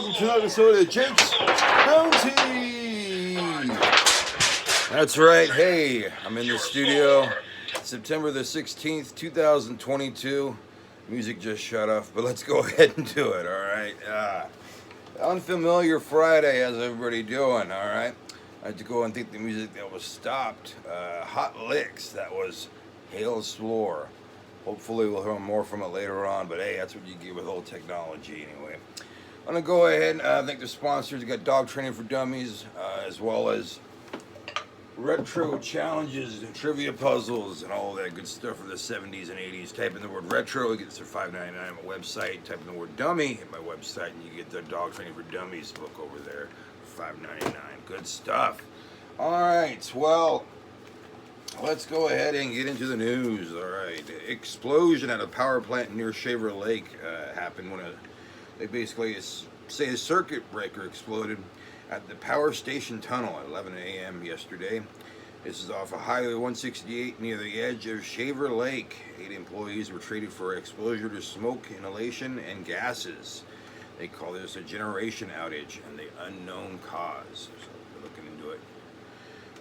welcome to another episode of Jake's Bounty. That's right. Hey, I'm in the studio. September the 16th, 2022. Music just shut off, but let's go ahead and do it, all right? Unfamiliar Friday, how's everybody doing, all right? I had to go and think the music that was stopped. Hot Licks, that was Hail Explore. Hopefully we'll hear more from it later on, but hey, that's what you get with old technology anyway. I'm going to go ahead and thank the sponsors. We got Dog Training for Dummies, as well as retro challenges and trivia puzzles and all that good stuff for the 70s and 80s. Type in the word retro, it gets their $5.99 on my website. Type in the word dummy at my website, and you get the Dog Training for Dummies book over there for $5.99. Good stuff. All right, well, let's go ahead and get into the news. All right, explosion at a power plant near Shaver Lake happened when they basically say a circuit breaker exploded at the power station tunnel at 11 a.m. yesterday. This is off of Highway 168 near the edge of Shaver Lake. 8 employees were treated for exposure to smoke inhalation and gases. They call this a generation outage and the unknown cause. So we're looking into it.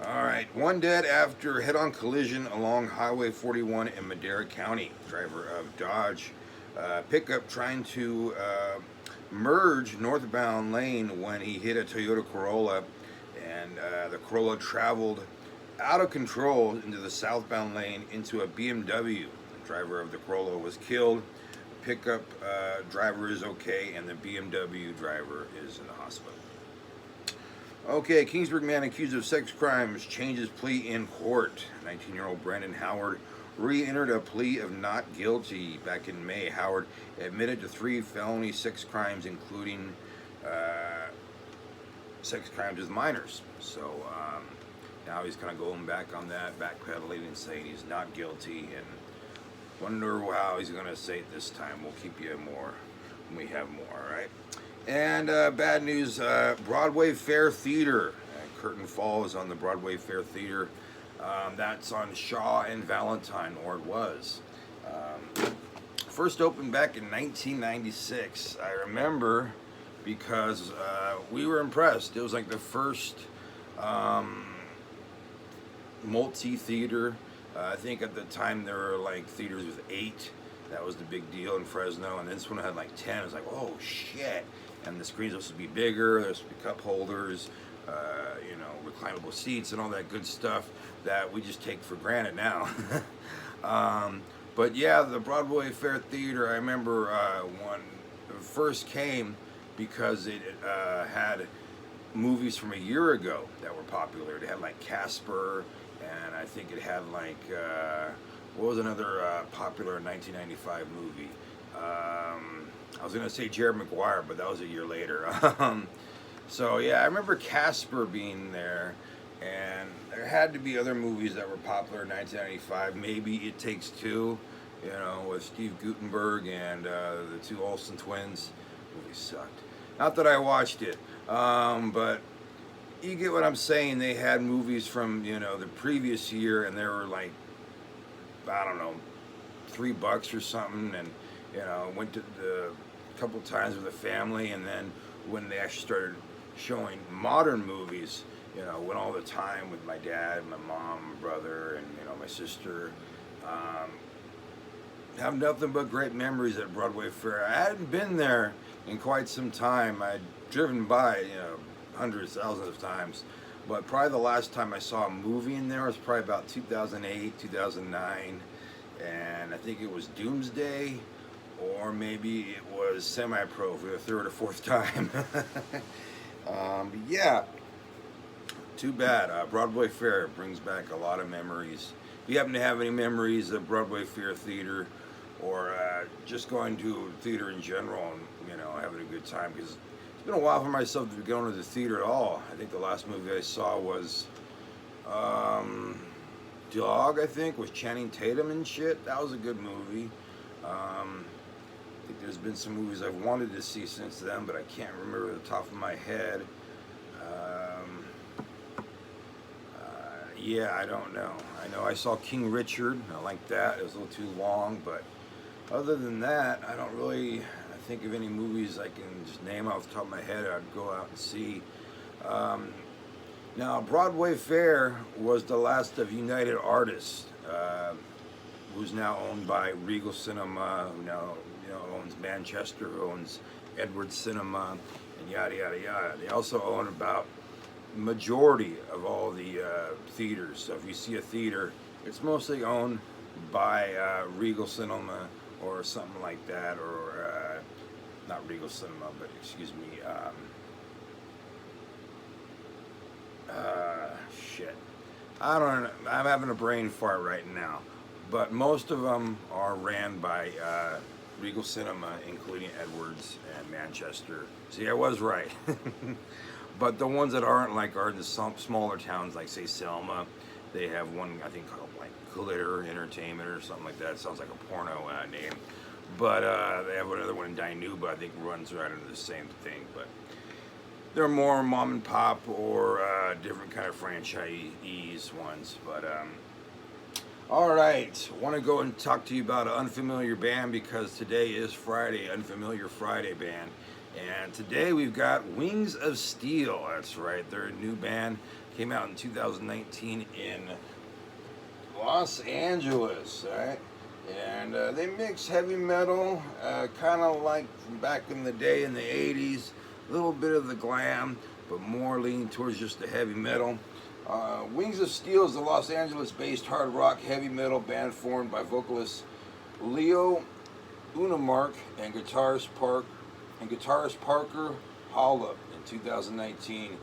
All right, one dead after head-on collision along Highway 41 in Madera County. Driver of Dodge pickup trying to merge northbound lane when he hit a Toyota Corolla, and the Corolla traveled out of control into the southbound lane into a BMW. The driver of the Corolla was killed. The pickup driver is okay, and the BMW driver is in the hospital. Okay, Kingsburg man accused of sex crimes changes plea in court. 19-year-old Brandon Howard re-entered a plea of not guilty back in May. Howard admitted to 3 felony sex crimes, including sex crimes with minors. So now he's kind of going back on that, backpedaling and saying he's not guilty, and wonder how he's going to say it this time. We'll keep you more when we have more, all right? And bad news, Broadway Fair Theater. Curtain Falls on the Broadway Fair Theater. That's on Shaw and Valentine, or it was. First opened back in 1996. I remember because we were impressed. It was like the first multi-theater. I think at the time there were like theaters with 8. That was the big deal in Fresno. And this one had like 10. It was like, oh shit. And the screens were supposed to be bigger. There's supposed to be cup holders, reclinable seats and all that good stuff that we just take for granted now. But yeah, the Broadway Fair Theater, I remember when it first came because it had movies from a year ago that were popular. It had like Casper, and I think it had like, what was another popular 1995 movie? I was going to say Jerry Maguire, but that was a year later. So yeah, I remember Casper being there, and there had to be other movies that were popular in 1995. Maybe It Takes Two, with Steve Guttenberg and the 2 Olsen twins. The movie sucked. Not that I watched it, but you get what I'm saying. They had movies from the previous year, and they were like, I don't know, $3 or something, and went to the couple times with the family, and then when they actually started showing modern movies, went all the time with my dad, my mom, my brother, and my sister. Have nothing but great memories at Broadway Fair. I hadn't been there in quite some time. I'd driven by, hundreds, thousands of times, but probably the last time I saw a movie in there was probably about 2008, 2009, and I think it was Doomsday, or maybe it was Semi-Pro for the 3rd or 4th time. Yeah, too bad. Broadway Fair brings back a lot of memories. If you happen to have any memories of Broadway Fair Theater, or just going to a theater in general and having a good time, because it's been a while for myself to be going to the theater at all. I think the last movie I saw was Dog, I think, with Channing Tatum and shit. That was a good movie. I think there's been some movies I've wanted to see since then, but I can't remember the top of my head. Yeah, I don't know. I know I saw King Richard. I liked that. It was a little too long, but other than that, I don't really. I think of any movies I can just name off the top of my head, I'd go out and see. Now, Broadway Fair was the last of United Artists, who's now owned by Regal Cinema, who now owns Manchester, who owns Edwards Cinema, and yada yada yada. They also own about majority of all the theaters. So if you see a theater, it's mostly owned by Regal Cinema or something like that, or not Regal Cinema, but excuse me. Shit. I don't know. I'm having a brain fart right now. But most of them are ran by Regal Cinema, including Edwards and Manchester. See, I was right. But the ones that aren't, like, are in the smaller towns, like, say, Selma. They have one, I think, called, like, Glitter Entertainment or something like that. It sounds like a porno name. But they have another one in Dinuba, I think, runs right under the same thing. But they're more mom and pop or different kind of franchise ones. But all right, want to go and talk to you about an unfamiliar band, because today is Friday, Unfamiliar Friday band. And today we've got Wings of Steel. That's right, they're a new band. Came out in 2019 in Los Angeles, right? And they mix heavy metal, kind of like from back in the day in the 80s. A little bit of the glam, but more leaning towards just the heavy metal. Wings of Steel is a Los Angeles-based hard rock heavy metal band formed by vocalist Leo Unamark and guitarist Parker Hollop in 2019.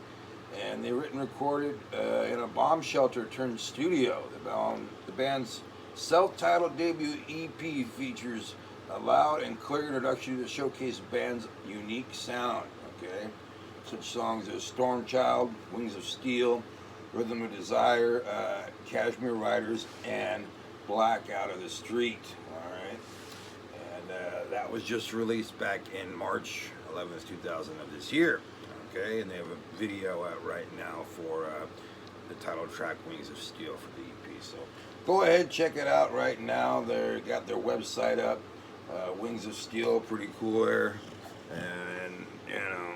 And they written and recorded in a bomb shelter turned studio. The band's self-titled debut EP features a loud and clear introduction to showcase the band's unique sound. Okay, such songs as Storm Child, Wings of Steel, Rhythm of Desire, Cashmere Riders, and Black Out of the Street. All right, and that was just released back in March 11th, 2000 of this year. Okay, and they have a video out right now for the title track Wings of Steel for the EP. So go ahead, check it out right now. They got their website up, Wings of Steel, pretty cool there, and you know,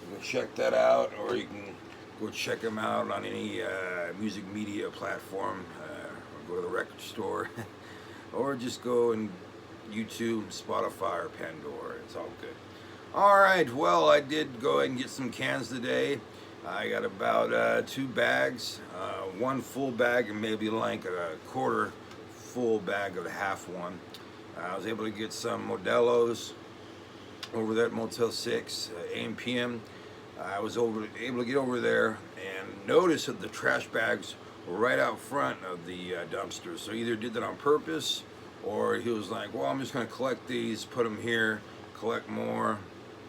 you can check that out, or you can go check them out on any music media platform, or go to the record store, or just go and YouTube, Spotify, or Pandora. It's all good. All right, well, I did go ahead and get some cans today. I got about 2 bags, 1 full bag and maybe like a quarter full bag of the half one. I was able to get some Modelo's over there at Motel 6, AM/PM. I was able to get over there and notice that the trash bags were right out front of the dumpster. So either did that on purpose, or he was like, well, I'm just going to collect these, put them here, collect more.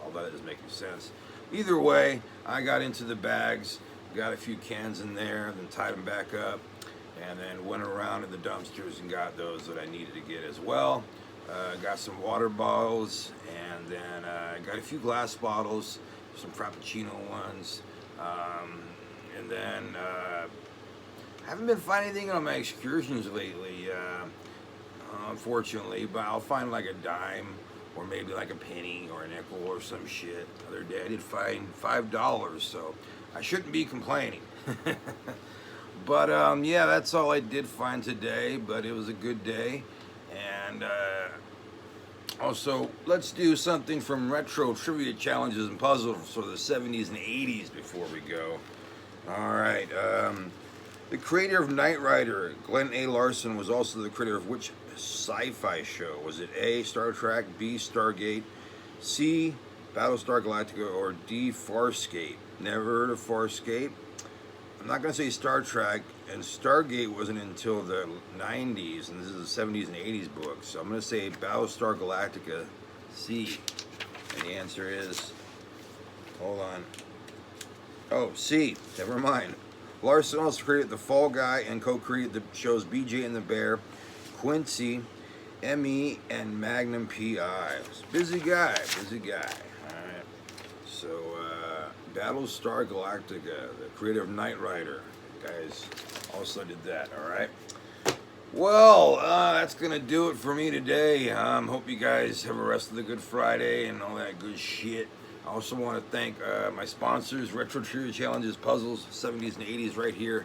All that doesn't make any sense. Either way, I got into the bags, got a few cans in there, then tied them back up, and then went around in the dumpsters and got those that I needed to get as well. Got some water bottles, and then got a few glass bottles, some Frappuccino ones, and then I haven't been finding anything on my excursions lately, unfortunately, but I'll find like a dime or maybe like a penny or a nickel or some shit. The other day I did find $5, so I shouldn't be complaining. But yeah, that's all I did find today, but it was a good day. And also, let's do something from retro trivia challenges and puzzles for the 70s and 80s before we go. All right. The creator of Knight Rider, Glenn A. Larson, was also the creator of which sci-fi show? Was it A, Star Trek, B, Stargate, C, Battlestar Galactica, or D, Farscape? Never heard of Farscape. I'm not going to say Star Trek, and Stargate wasn't until the 90s, and this is the 70s and 80s book, so I'm going to say Battlestar Galactica, C. And the answer is, hold on. Oh, C. Never mind. Larson also created The Fall Guy and co-created the shows BJ and the Bear, Quincy, ME, and Magnum PI. Busy guy, busy guy. All right. So, Battlestar Galactica, the creator of Knight Rider. Guys also did that, all right? Well, that's gonna do it for me today. Hope you guys have a rest of the Good Friday and all that good shit. I also want to thank my sponsors, Retro Trivia Challenges, Puzzles, 70s and 80s, right here.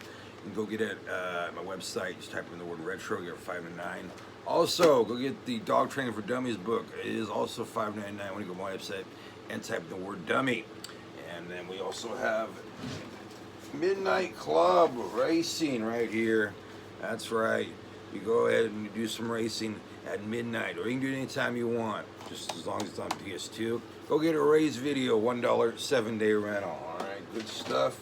You can go get it at my website. Just type in the word retro, get 5 and 9. Also, go get the Dog Training for Dummies book. It is also $5.99 when you go to my website and type in the word dummy. And then we also have Midnight Club Racing right here. That's right. You go ahead and you do some racing at midnight, or you can do it anytime you want, just as long as it's on PS2. Go get a Raise video, $1 7-day rental. All right, good stuff.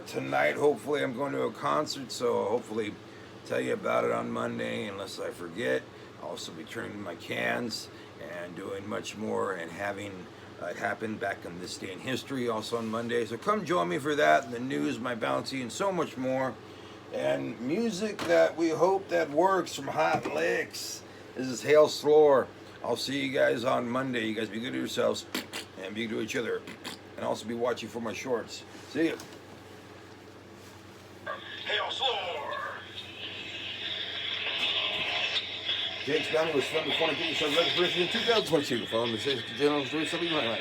Tonight, hopefully, I'm going to a concert, so hopefully tell you about it on Monday, unless I forget. I'll also be turning my cans and doing much more and having it happen back in this day in history also on Monday. So come join me for that, and the news, my bounty, and so much more. And music that we hope that works from Hot Licks. This is Hail Slower. I'll see you guys on Monday. You guys be good to yourselves and be good to each other. And also be watching for my shorts. See you. Hail Slower. Jake's Bounty was filmed before the started in 2022. Follow the 6 general story. Something like that.